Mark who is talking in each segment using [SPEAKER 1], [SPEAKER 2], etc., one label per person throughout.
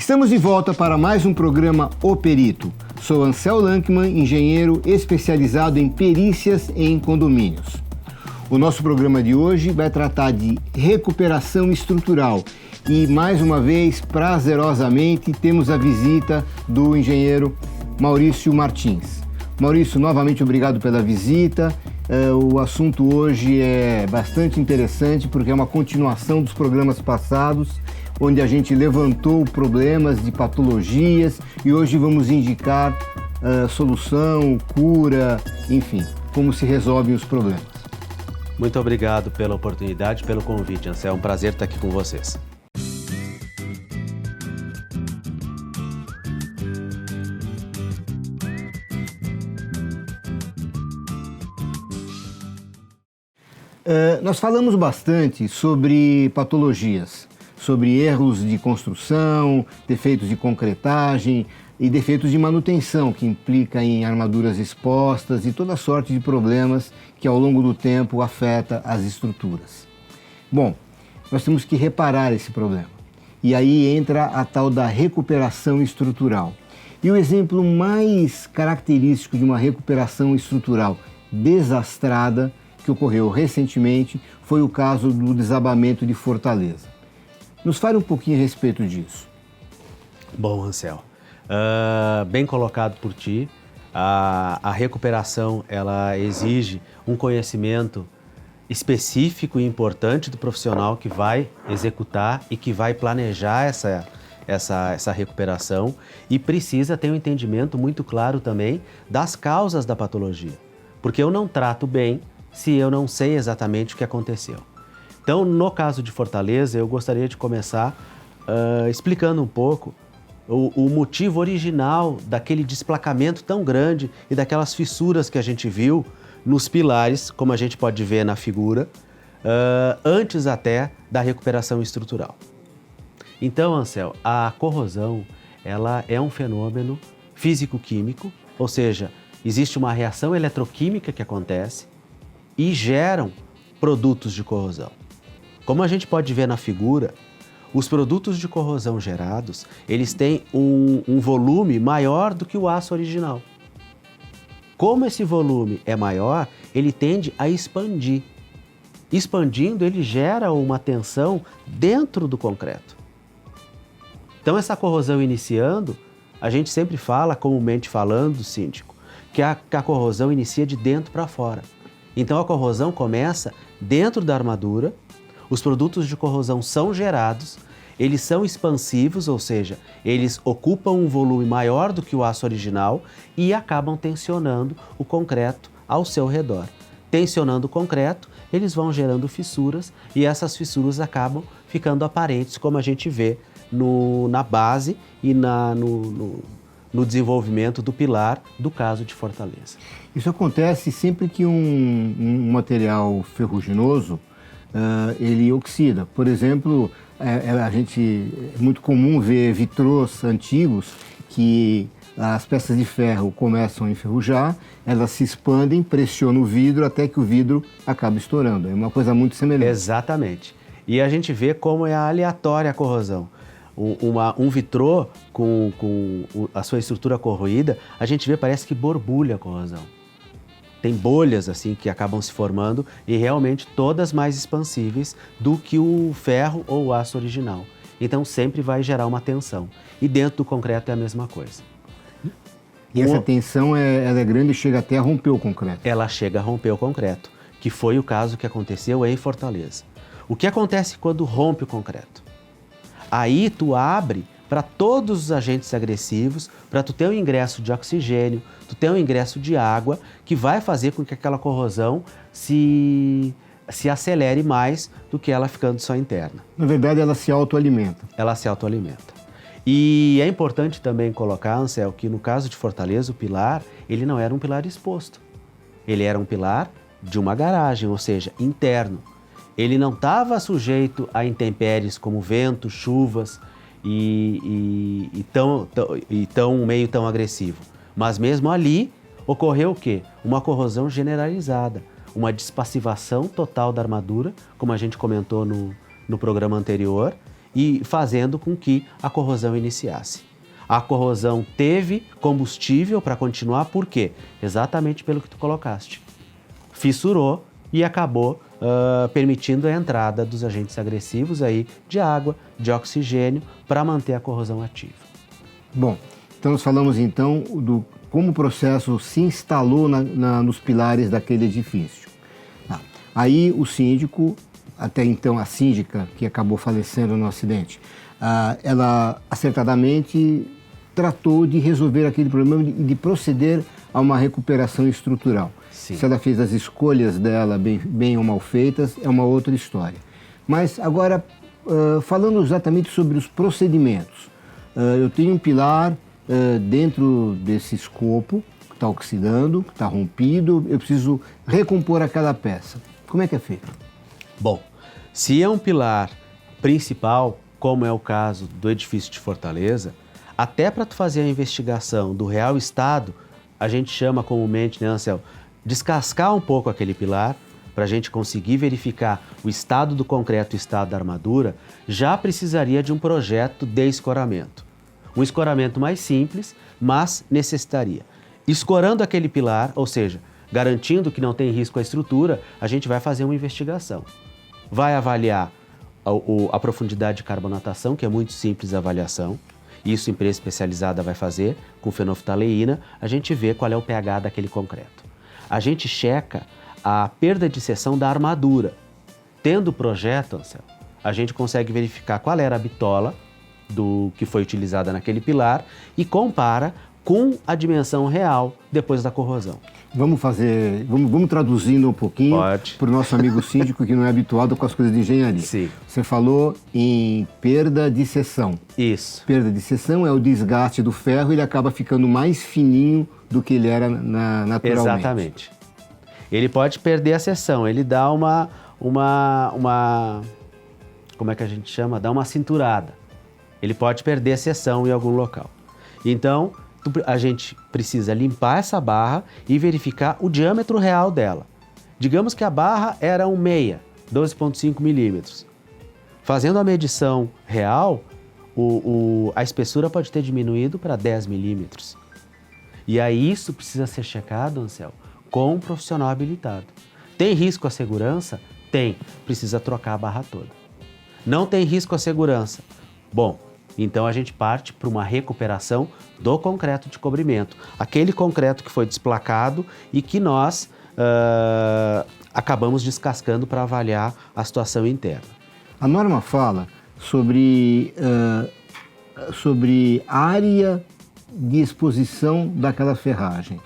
[SPEAKER 1] Estamos de volta para mais um programa O Perito. Sou Ansel Lankman, engenheiro especializado em perícias em condomínios. O nosso programa de hoje vai tratar de recuperação estrutural e, mais uma vez, prazerosamente, temos a visita do engenheiro Maurício Martins. Maurício, novamente obrigado pela visita. O assunto hoje é bastante interessante porque é uma continuação dos programas passados, onde a gente levantou problemas de patologias e hoje vamos indicar solução, cura, enfim, como se resolvem os problemas.
[SPEAKER 2] Muito obrigado pela oportunidade, pelo convite, Ansel. É um prazer estar aqui com vocês.
[SPEAKER 1] Nós falamos bastante sobre patologias, sobre erros de construção, defeitos de concretagem e defeitos de manutenção, que implica em armaduras expostas e toda sorte de problemas que ao longo do tempo afeta as estruturas. Bom, nós temos que reparar esse problema. E aí entra a tal da recuperação estrutural. E o exemplo mais característico de uma recuperação estrutural desastrada que ocorreu recentemente foi o caso do desabamento de Fortaleza. Nos fale um pouquinho a respeito disso.
[SPEAKER 2] Bom, Ansel, bem colocado por ti. A recuperação, ela exige um conhecimento específico e importante do profissional que vai executar e que vai planejar essa recuperação e precisa ter um entendimento muito claro também das causas da patologia, porque eu não trato bem se eu não sei exatamente o que aconteceu. Então, no caso de Fortaleza, eu gostaria de começar explicando um pouco o motivo original daquele desplacamento tão grande e daquelas fissuras que a gente viu nos pilares, como a gente pode ver na figura, antes até da recuperação estrutural. Então, Ansel, a corrosão, ela é um fenômeno físico-químico, ou seja, existe uma reação eletroquímica que acontece e geram produtos de corrosão. Como a gente pode ver na figura, os produtos de corrosão gerados, eles têm um volume maior do que o aço original. Como esse volume é maior, ele tende a expandir. Expandindo, ele gera uma tensão dentro do concreto. Então, essa corrosão iniciando, a gente sempre fala, comumente falando, síndico, que a corrosão inicia de dentro para fora. Então, a corrosão começa dentro da armadura, os produtos de corrosão são gerados, eles são expansivos, ou seja, eles ocupam um volume maior do que o aço original e acabam tensionando o concreto ao seu redor. Tensionando o concreto, eles vão gerando fissuras e essas fissuras acabam ficando aparentes, como a gente vê na base e no desenvolvimento do pilar do caso de Fortaleza.
[SPEAKER 1] Isso acontece sempre que um material ferruginoso ele oxida. Por exemplo, é muito comum ver vitrôs antigos que as peças de ferro começam a enferrujar, elas se expandem, pressionam o vidro até que o vidro acaba estourando. É uma coisa muito semelhante.
[SPEAKER 2] Exatamente. E a gente vê como é aleatória a corrosão. Um vitrô com a sua estrutura corroída, a gente vê, parece que borbulha a corrosão. Tem bolhas assim que acabam se formando e realmente todas mais expansíveis do que o ferro ou o aço original. Então sempre vai gerar uma tensão. E dentro do concreto é a mesma coisa.
[SPEAKER 1] E essa tensão ela é grande e chega até a romper o concreto.
[SPEAKER 2] Ela chega a romper o concreto, que foi o caso que aconteceu em Fortaleza. O que acontece quando rompe o concreto? Aí tu abre para todos os agentes agressivos, para tu ter um ingresso de oxigênio, tu ter um ingresso de água, que vai fazer com que aquela corrosão se acelere mais do que ela ficando só interna.
[SPEAKER 1] Na verdade, ela se autoalimenta.
[SPEAKER 2] Ela se autoalimenta. E é importante também colocar, Ansel, que no caso de Fortaleza, o pilar, ele não era um pilar exposto. Ele era um pilar de uma garagem, ou seja, interno. Ele não estava sujeito a intempéries como vento, chuvas e meio tão agressivo. Mas mesmo ali ocorreu o quê? Uma corrosão generalizada, uma despassivação total da armadura, como a gente comentou no programa anterior, e fazendo com que a corrosão iniciasse. A corrosão teve combustível para continuar, por quê? Exatamente pelo que tu colocaste. Fissurou e acabou permitindo a entrada dos agentes agressivos aí de água, de oxigênio, para manter a corrosão ativa.
[SPEAKER 1] Bom, então nós falamos então do como o processo se instalou nos pilares daquele edifício. Aí o síndico, até então a síndica que acabou falecendo no acidente, ela acertadamente tratou de resolver aquele problema e de proceder a uma recuperação estrutural.
[SPEAKER 2] Sim.
[SPEAKER 1] Se ela fez as escolhas dela bem ou mal feitas, é uma outra história. Mas agora, falando exatamente sobre os procedimentos, eu tenho um pilar dentro desse escopo, que está oxidando, que está rompido, eu preciso recompor aquela peça. Como é que é feito?
[SPEAKER 2] Bom, se é um pilar principal, como é o caso do edifício de Fortaleza, até para tu fazer a investigação do real estado, a gente chama comumente, né, Anselmo, descascar um pouco aquele pilar, para a gente conseguir verificar o estado do concreto e o estado da armadura, já precisaria de um projeto de escoramento. Um escoramento mais simples, mas necessitaria. Escorando aquele pilar, ou seja, garantindo que não tem risco à estrutura, a gente vai fazer uma investigação. Vai avaliar a profundidade de carbonatação, que é muito simples a avaliação. Isso, empresa especializada vai fazer com fenolftaleína, a gente vê qual é o pH daquele concreto. A gente checa a perda de seção da armadura. Tendo o projeto, Anselmo, a gente consegue verificar qual era a bitola do que foi utilizada naquele pilar e compara com a dimensão real depois da corrosão.
[SPEAKER 1] Vamos traduzindo um pouquinho para o nosso amigo síndico que não é habituado com as coisas de engenharia.
[SPEAKER 2] Sim.
[SPEAKER 1] Você falou em perda de seção.
[SPEAKER 2] Isso.
[SPEAKER 1] Perda de seção é o desgaste do ferro, ele acaba ficando mais fininho do que ele era naturalmente.
[SPEAKER 2] Exatamente. Ele pode perder a seção, ele dá uma como é que a gente chama? Dá uma cinturada. Ele pode perder a seção em algum local. Então, a gente precisa limpar essa barra e verificar o diâmetro real dela. Digamos que a barra era um meia, 12,5 milímetros. Fazendo a medição real, a espessura pode ter diminuído para 10 milímetros. E aí isso precisa ser checado, Anselmo, com um profissional habilitado. Tem risco à segurança? Tem. Precisa trocar a barra toda. Não tem risco à segurança? Bom, então a gente parte para uma recuperação do concreto de cobrimento. Aquele concreto que foi desplacado e que nós acabamos descascando para avaliar a situação interna.
[SPEAKER 1] A norma fala sobre área de exposição daquela ferragem.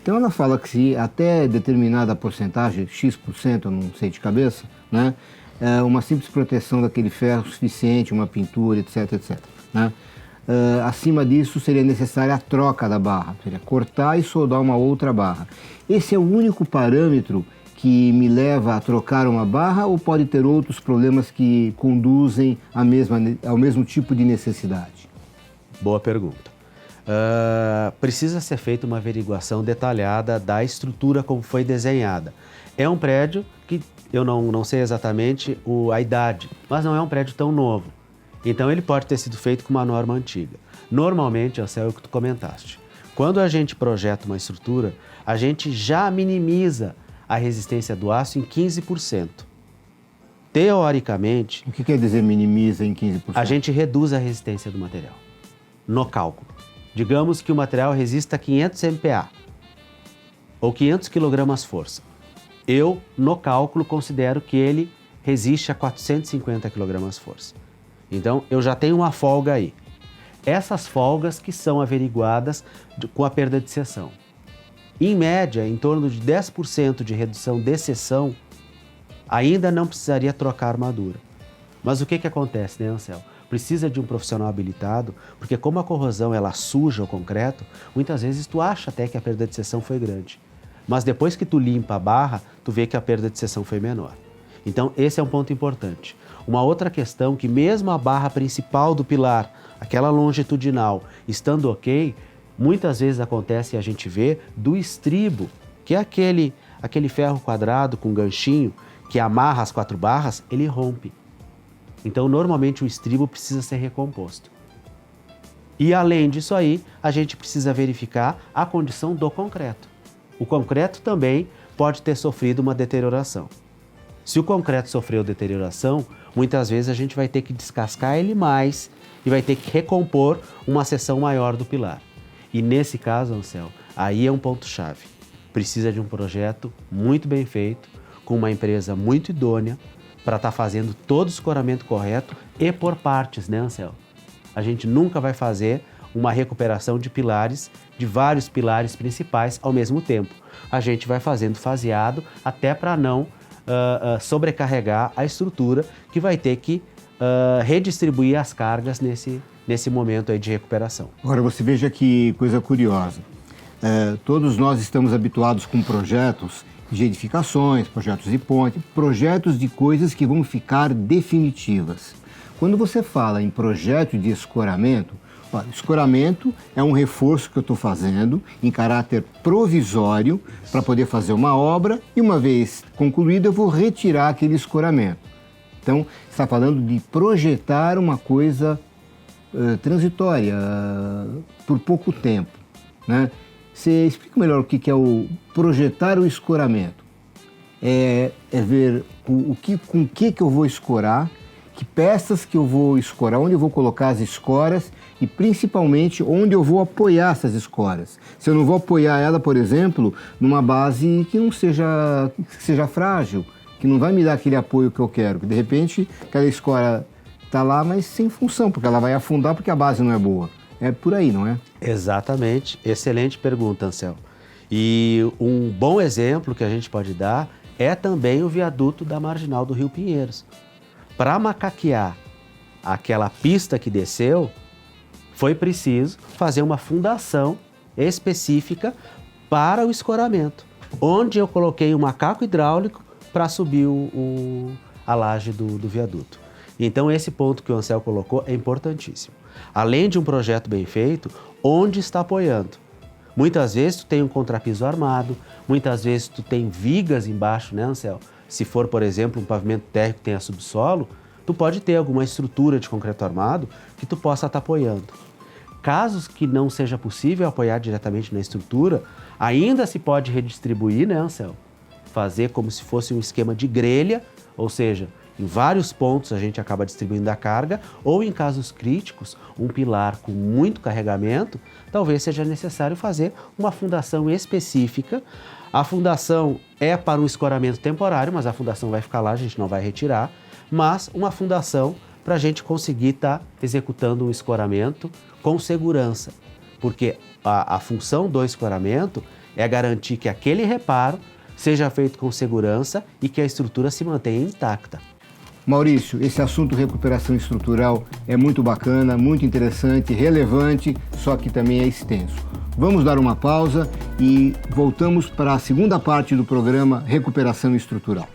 [SPEAKER 1] Então ela fala que se até determinada porcentagem, X%, eu não sei de cabeça, né, uma simples proteção daquele ferro suficiente, uma pintura, etc, etc. Né? Acima disso seria necessária a troca da barra, seria cortar e soldar uma outra barra. Esse é o único parâmetro que me leva a trocar uma barra ou pode ter outros problemas que conduzem ao mesmo tipo de necessidade?
[SPEAKER 2] Boa pergunta. Precisa ser feita uma averiguação detalhada da estrutura como foi desenhada. É um prédio que eu não sei exatamente a idade, mas não é um prédio tão novo. Então ele pode ter sido feito com uma norma antiga. Normalmente, Anselmo, é o que tu comentaste. Quando a gente projeta uma estrutura, a gente já minimiza a resistência do aço em 15%. Teoricamente...
[SPEAKER 1] O que quer dizer minimiza em 15%?
[SPEAKER 2] A gente reduz a resistência do material no cálculo. Digamos que o material resista a 500 MPa ou 500 kg força. Eu, no cálculo, considero que ele resiste a 450 kg força. Então, eu já tenho uma folga aí. Essas folgas que são averiguadas com a perda de seção. Em média, em torno de 10% de redução de seção, ainda não precisaria trocar a armadura. Mas o que acontece, né, Anselmo? Precisa de um profissional habilitado, porque como a corrosão ela suja o concreto, muitas vezes tu acha até que a perda de seção foi grande. Mas depois que tu limpa a barra, tu vê que a perda de seção foi menor. Então, esse é um ponto importante. Uma outra questão que mesmo a barra principal do pilar, aquela longitudinal, estando ok, muitas vezes acontece e a gente vê do estribo, que é aquele ferro quadrado com ganchinho que amarra as 4 barras, ele rompe. Então, normalmente o estribo precisa ser recomposto. E além disso aí, a gente precisa verificar a condição do concreto. O concreto também pode ter sofrido uma deterioração. Se o concreto sofreu deterioração, muitas vezes a gente vai ter que descascar ele mais e vai ter que recompor uma seção maior do pilar. E nesse caso, Anselmo, aí é um ponto-chave. Precisa de um projeto muito bem feito, com uma empresa muito idônea, para estar fazendo todo o escoramento correto e por partes, né, Anselmo? A gente nunca vai fazer uma recuperação de pilares, de vários pilares principais ao mesmo tempo. A gente vai fazendo faseado até para não sobrecarregar a estrutura, que vai ter que redistribuir as cargas nesse momento aí de recuperação.
[SPEAKER 1] Agora você veja que coisa curiosa. Todos nós estamos habituados com projetos de edificações, projetos de ponte, projetos de coisas que vão ficar definitivas. Quando você fala em projeto de escoramento, escoramento é um reforço que eu estou fazendo em caráter provisório para poder fazer uma obra e uma vez concluída eu vou retirar aquele escoramento. Então, está falando de projetar uma coisa transitória, por pouco tempo, né? Você explica melhor o que é o projetar o escoramento. É ver com o que eu vou escorar, que peças que eu vou escorar, onde eu vou colocar as escoras e principalmente onde eu vou apoiar essas escoras. Se eu não vou apoiar ela, por exemplo, numa base que não seja frágil, que não vai me dar aquele apoio que eu quero, que de repente aquela escora está lá, mas sem função, porque ela vai afundar porque a base não é boa. É por aí, não é?
[SPEAKER 2] Exatamente. Excelente pergunta, Anselmo. E um bom exemplo que a gente pode dar é também o viaduto da Marginal do Rio Pinheiros. Para macaquear aquela pista que desceu, foi preciso fazer uma fundação específica para o escoramento, onde eu coloquei um macaco hidráulico para subir a laje do viaduto. Então esse ponto que o Anselmo colocou é importantíssimo. Além de um projeto bem feito, onde está apoiando? Muitas vezes tu tem um contrapiso armado, muitas vezes tu tem vigas embaixo, né, Anselmo? Se for, por exemplo, um pavimento térreo que tenha subsolo, tu pode ter alguma estrutura de concreto armado que tu possa estar apoiando. Casos que não seja possível apoiar diretamente na estrutura, ainda se pode redistribuir, né, Anselmo? Fazer como se fosse um esquema de grelha, ou seja, em vários pontos a gente acaba distribuindo a carga, ou em casos críticos, um pilar com muito carregamento, talvez seja necessário fazer uma fundação específica. A fundação é para um escoramento temporário, mas a fundação vai ficar lá, a gente não vai retirar, mas uma fundação para a gente conseguir estar executando um escoramento com segurança, porque a função do escoramento é garantir que aquele reparo seja feito com segurança e que a estrutura se mantenha intacta.
[SPEAKER 1] Maurício, esse assunto recuperação estrutural é muito bacana, muito interessante, relevante, só que também é extenso. Vamos dar uma pausa e voltamos para a segunda parte do programa Recuperação Estrutural.